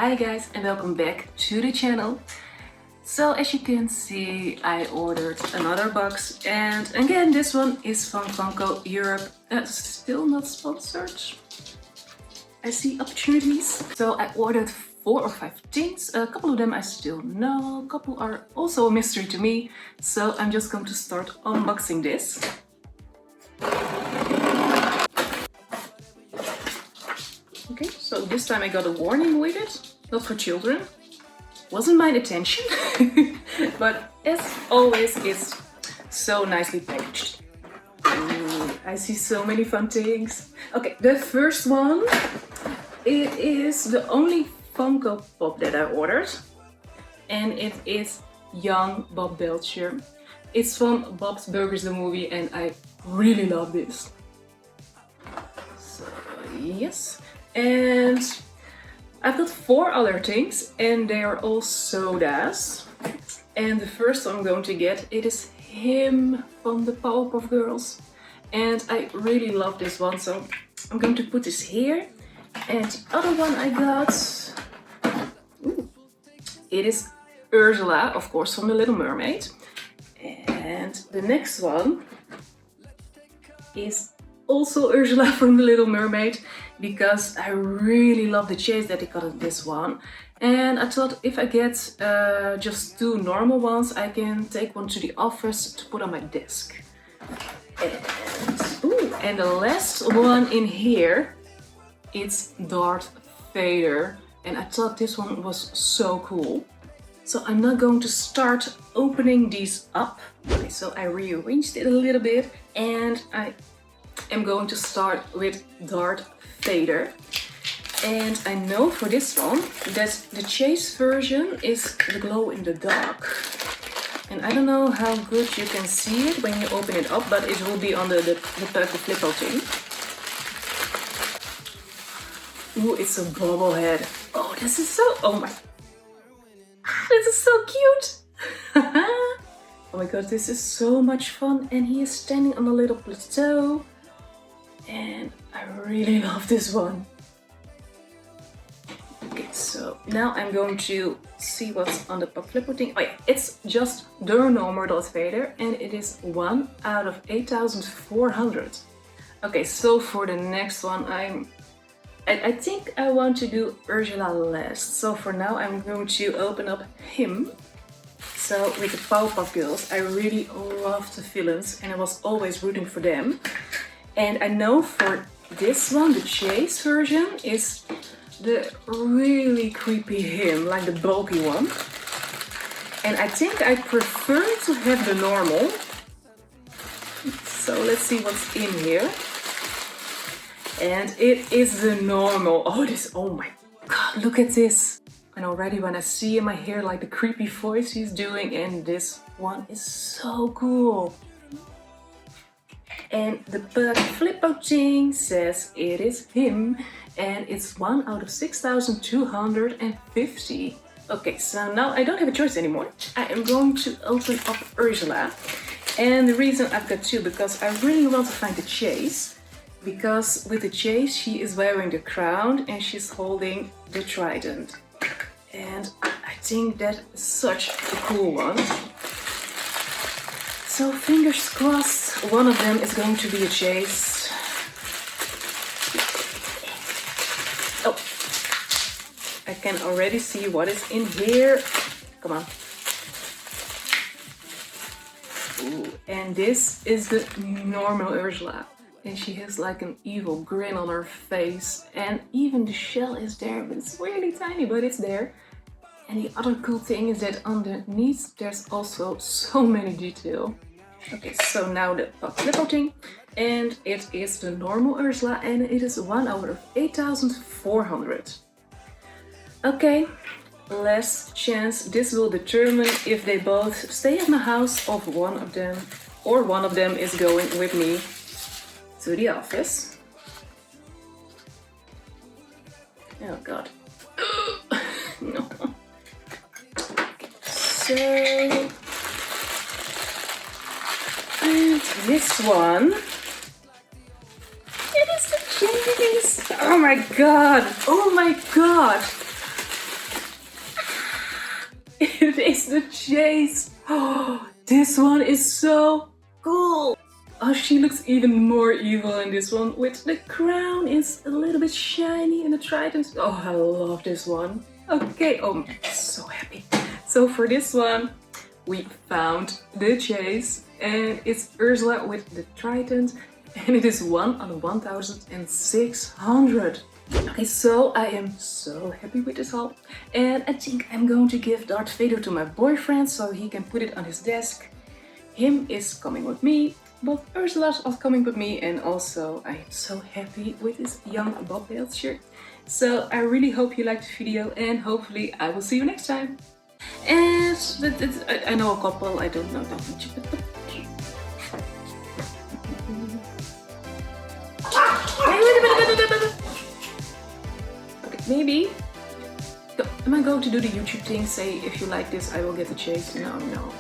Hi guys and welcome back to the channel. So as you can see, I ordered another box, and again this one is from Funko Europe. Still not sponsored. I see opportunities. So I ordered 4 or 5 things. A couple of them I still know, a couple are also a mystery to me. So I'm just going to start unboxing this. Okay, so this time I got a warning with it, not for children. Wasn't my intention, but as always, it's so nicely packaged. Ooh, I see so many fun things. Okay, the first one, it is the only Funko Pop that I ordered, and it is young Bob Belcher. It's from Bob's Burgers the movie, and I really love this. So yes. And I've got 4 other things, and they are all sodas. And the first one I'm going to get, it is him from the Powerpuff Girls. And I really love this one, so I'm going to put this here. And the other one I got, ooh, it is Ursula, of course, from The Little Mermaid. And the next one is also Ursula from The Little Mermaid, because I really love the chase that they got in this one. And I thought if I get just 2 normal ones, I can take one to the office to put on my desk. And the last one in here, it's Darth Vader. And I thought this one was so cool. So I'm not going to start opening these up. Okay, so I rearranged it a little bit, and I'm going to start with Darth Vader. And I know for this one that the chase version is the glow in the dark. And I don't know how good you can see it when you open it up, but it will be on the flip out thing. Ooh, it's a bobblehead. Oh, this is so, oh my, this is so cute. Oh my god, this is so much fun. And he is standing on a little plateau. And I really love this one. Okay, so now I'm going to see what's on the pop flipper thing. Oh yeah, it's just the normal Darth Vader, and it is 1 out of 8,400. Okay, so for the next one, I think I want to do Ursula last. So for now, I'm going to open up him. So with the Powerpuff Girls, I really love the villains, and I was always rooting for them. And I know for this one, the chase version is the really creepy him, like the bulky one. And I think I prefer to have the normal. So let's see what's in here. And it is the normal. Oh, oh my god, look at this. And already when I see him, I hear like the creepy voice he's doing, and this one is so cool. And the flip out thing says it is him, and it's 1 out of 6,250. Okay, so now I don't have a choice anymore. I am going to open up Ursula. And the reason I've got 2, because I really want to find the chase. Because with the chase, she is wearing the crown and she's holding the trident. And I think that is such a cool one. So fingers crossed, one of them is going to be a chase. Oh, I can already see what is in here. Come on. Ooh, and this is the normal Ursula. And she has like an evil grin on her face. And even the shell is there, but it's really tiny, but it's there. And the other cool thing is that underneath there's also so many detail. Okay, so now the flipper thing, and it is the normal Ursula, and it is 1 out of 8,400. Okay, last chance. This will determine if they both stay at my house or one of them is going with me to the office. Oh god. No. So, and this one, it is the chase. Oh my god! Oh my god! it is the chase. Oh, this one is so cool. Oh, she looks even more evil in this one, with the crown is a little bit shiny and the trident. Oh, I love this one. Okay, oh, I'm so happy. So for this one, we found the chase, and it's Ursula with the trident, and it is 1 on 1,600. Okay, so I am so happy with this haul, and I think I'm going to give Darth Vader to my boyfriend so he can put it on his desk. Him is coming with me, both Ursula's are coming with me, and also I am so happy with this young bobtail shirt. So I really hope you liked the video, and hopefully I will see you next time. And I know a couple, I don't know that much, but okay, maybe. Am I going to do the YouTube thing? Say if you like this, I will get the chase. No, no.